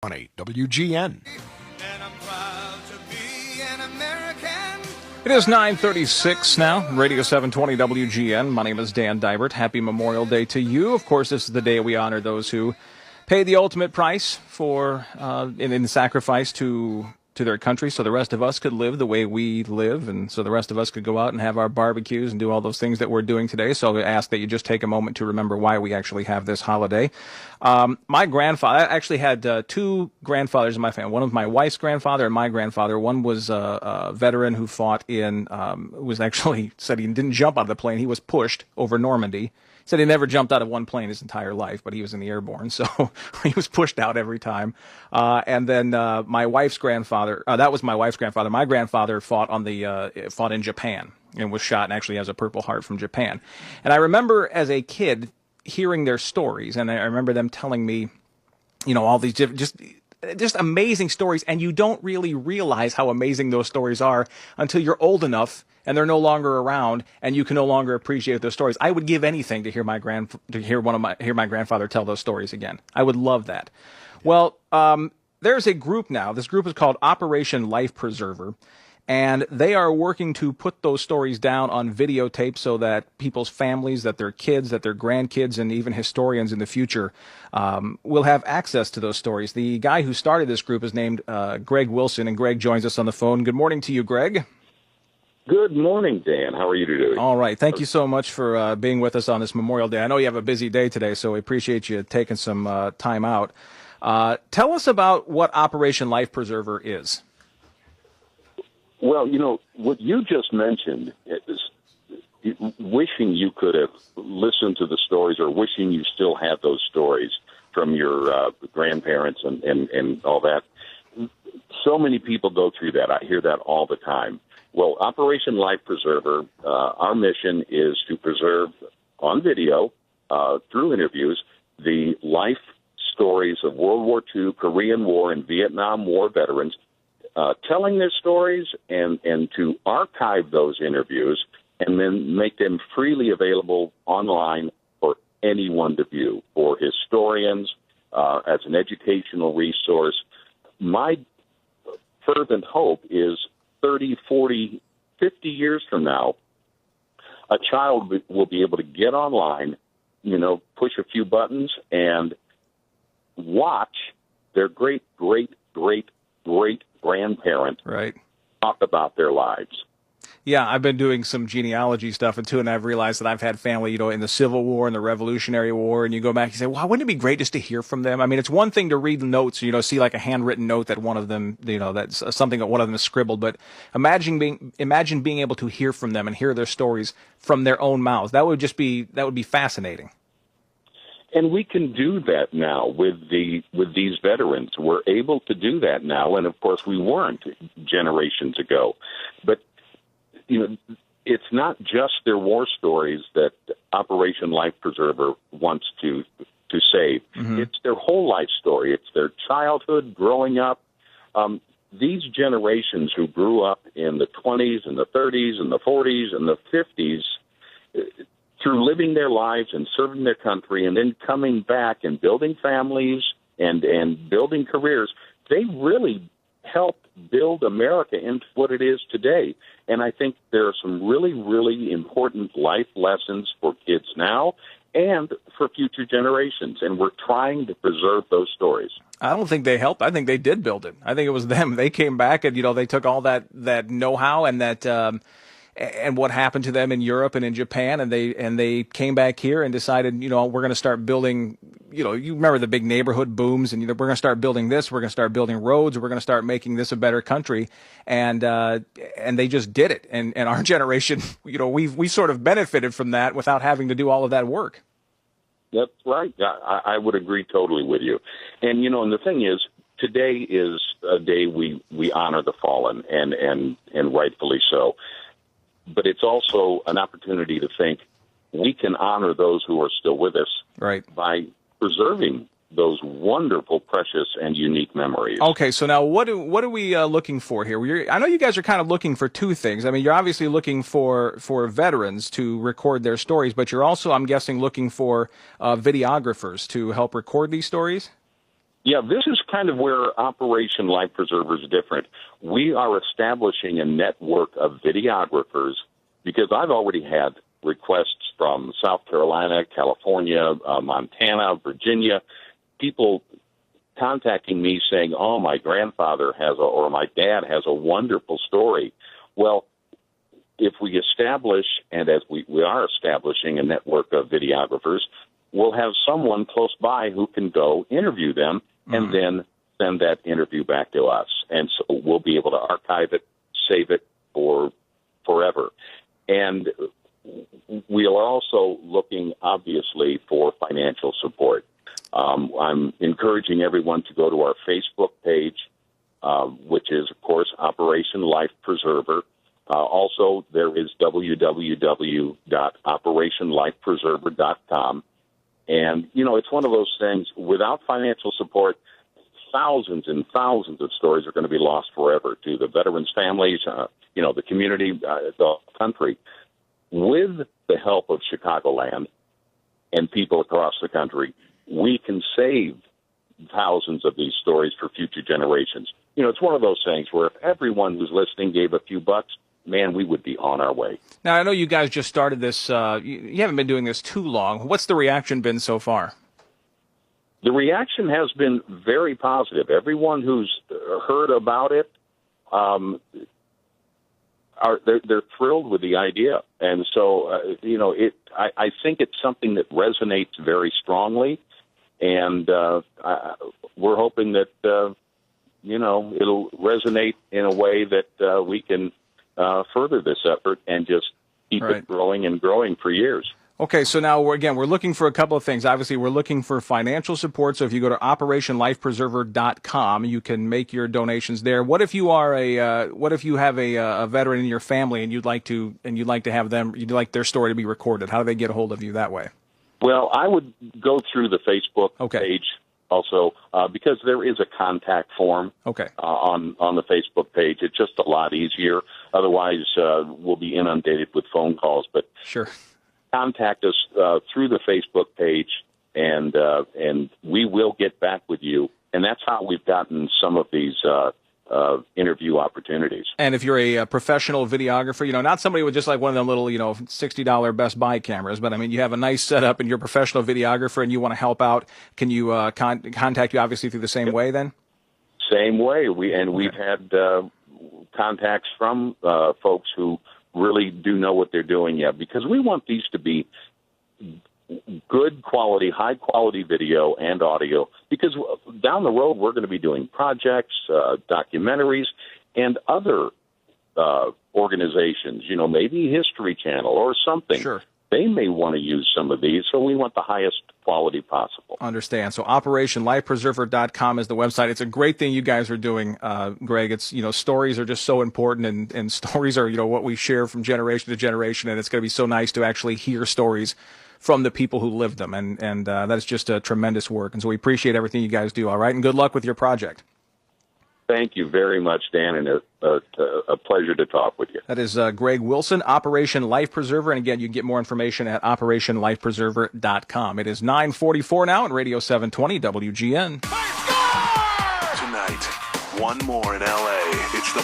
WGN. And I'm proud to be an American. It is 9:36 now, Radio 720 WGN. My name is Dan Dybert. Happy Memorial Day to you. Of course, this is the day we honor those who pay the ultimate price for in sacrifice to their country, so the rest of us could live the way we live, and so the rest of us could go out and have our barbecues and do all those things that we're doing today. So I ask that you just take a moment to remember why we actually have this holiday. My grandfather, I actually had two grandfathers in my family. One was my wife's grandfather and my grandfather. One was a veteran who fought was actually said he didn't jump out of the plane. He was pushed over Normandy. Said he never jumped out of one plane his entire life, but he was in the airborne, so he was pushed out every time. And then my wife's grandfather, that was my wife's grandfather. My grandfather fought in Japan and was shot and actually has a Purple Heart from Japan. And I remember as a kid hearing their stories, and I remember them telling me, all these different, just amazing stories, and you don't really realize how amazing those stories are until you're old enough and they're no longer around, and you can no longer appreciate those stories. I would give anything to hear my grandfather tell those stories again. I would love that. Well, there's a group now. This group is called Operation Life Preserver, and they are working to put those stories down on videotape so that people's families, that their kids, that their grandkids, and even historians in the future will have access to those stories. The guy who started this group is named Greg Wilson, and Greg joins us on the phone. Good morning to you, Greg. Good morning, Dan. How are you doing? All right. Thank you so much for being with us on this Memorial Day. I know you have a busy day today, so we appreciate you taking some time out. Tell us about what Operation Life Preserver is. Well, what you just mentioned is wishing you could have listened to the stories, or wishing you still had those stories from your grandparents and all that. So many people go through that. I hear that all the time. Well, Operation Life Preserver, our mission is to preserve on video, through interviews, the life stories of World War II, Korean War, and Vietnam War veterans, telling their stories and to archive those interviews and then make them freely available online for anyone to view, for historians, as an educational resource. My fervent hope is 30, 40, 50 years from now, a child will be able to get online, push a few buttons and watch their great, great, great, great grandparent talk about their lives. Yeah, I've been doing some genealogy stuff, and I've realized that I've had family, in the Civil War and the Revolutionary War, and you go back and say, wow, wouldn't it be great just to hear from them? I mean, it's one thing to read the notes, see like a handwritten note that one of them, that's something that one of them has scribbled, but imagine being able to hear from them and hear their stories from their own mouths. That would be fascinating. And we can do that now with these veterans. We're able to do that now, and of course we weren't generations ago. But it's not just their war stories that Operation Life Preserver wants to save. Mm-hmm. It's their whole life story. It's their childhood, growing up. These generations who grew up in the 20s and the 30s and the 40s and the 50s, through living their lives and serving their country and then coming back and building families and building careers, they really helped build America into what it is today. And I think there are some really, really important life lessons for kids now and for future generations. And we're trying to preserve those stories. I don't think they helped. I think they did build it. I think it was them. They came back and, they took all that know-how and that, and what happened to them in Europe and in Japan, and they came back here and decided, we're going to start building, you remember the big neighborhood booms, and we're going to start building this, we're going to start building roads, we're going to start making this a better country, and they just did it, and our generation, we sort of benefited from that without having to do all of that work. That's right. I would agree totally with you, and and the thing is, today is a day we honor the fallen, and rightfully so. But it's also an opportunity to think we can honor those who are still with us by preserving those wonderful, precious, and unique memories. Okay, so now what are we looking for here? I know you guys are kind of looking for two things. I mean, you're obviously looking for veterans to record their stories, but you're also, I'm guessing, looking for videographers to help record these stories? Yeah, this is kind of where Operation Life Preserver is different. We are establishing a network of videographers because I've already had requests from South Carolina, California, Montana, Virginia, people contacting me saying, oh, my grandfather or my dad has a wonderful story. Well, if we establish, and as we are establishing a network of videographers, we'll have someone close by who can go interview them and then send that interview back to us. And so we'll be able to archive it, save it for forever. And we are also looking, obviously, for financial support. I'm encouraging everyone to go to our Facebook page, which is, of course, Operation Life Preserver. Also, there is www.operationlifepreserver.com. And, it's one of those things, without financial support, thousands and thousands of stories are going to be lost forever to the veterans' families, the community, the country. With the help of Chicagoland and people across the country, we can save thousands of these stories for future generations. It's one of those things where if everyone who's listening gave a few bucks, man, we would be on our way. Now, I know you guys just started this. You haven't been doing this too long. What's the reaction been so far? The reaction has been very positive. Everyone who's heard about it, they're thrilled with the idea. And so, I think it's something that resonates very strongly. And we're hoping that, it'll resonate in a way that we can further this effort and just keep it growing and growing for years. Okay, so now we're looking for a couple of things. Obviously, we're looking for financial support. So if you go to OperationLifePreserver.com, you can make your donations there. What if you are what if you have a veteran in your family and you'd like their story to be recorded? How do they get a hold of you that way? Well, I would go through the Facebook page also because there is a contact form on the Facebook page. It's just a lot easier. Otherwise, we'll be inundated with phone calls. But sure. Contact us through the Facebook page, and we will get back with you. And that's how we've gotten some of these interview opportunities. And if you're a professional videographer, not somebody with just like one of them little, $60 Best Buy cameras, but I mean, you have a nice setup and you're a professional videographer and you want to help out, can you contact you obviously through the same way then? Same way. We've had contacts from folks who really do know what they're doing, because we want these to be good quality, high quality video and audio, because down the road we're going to be doing projects, documentaries, and other organizations, maybe History Channel or something. Sure. They may want to use some of these, so we want the highest quality possible. Understand. So OperationLifePreserver.com is the website. It's a great thing you guys are doing, Greg. It's, stories are just so important, and stories are, what we share from generation to generation, and it's going to be so nice to actually hear stories from the people who lived them, and that's just a tremendous work. And so we appreciate everything you guys do, all right? And good luck with your project. Thank you very much, Dan, and a pleasure to talk with you. That is Greg Wilson, Operation Life Preserver. And again, you can get more information at OperationLifePreserver.com. It is 9:44 now on Radio 720 WGN. Tonight, one more in L.A. It's the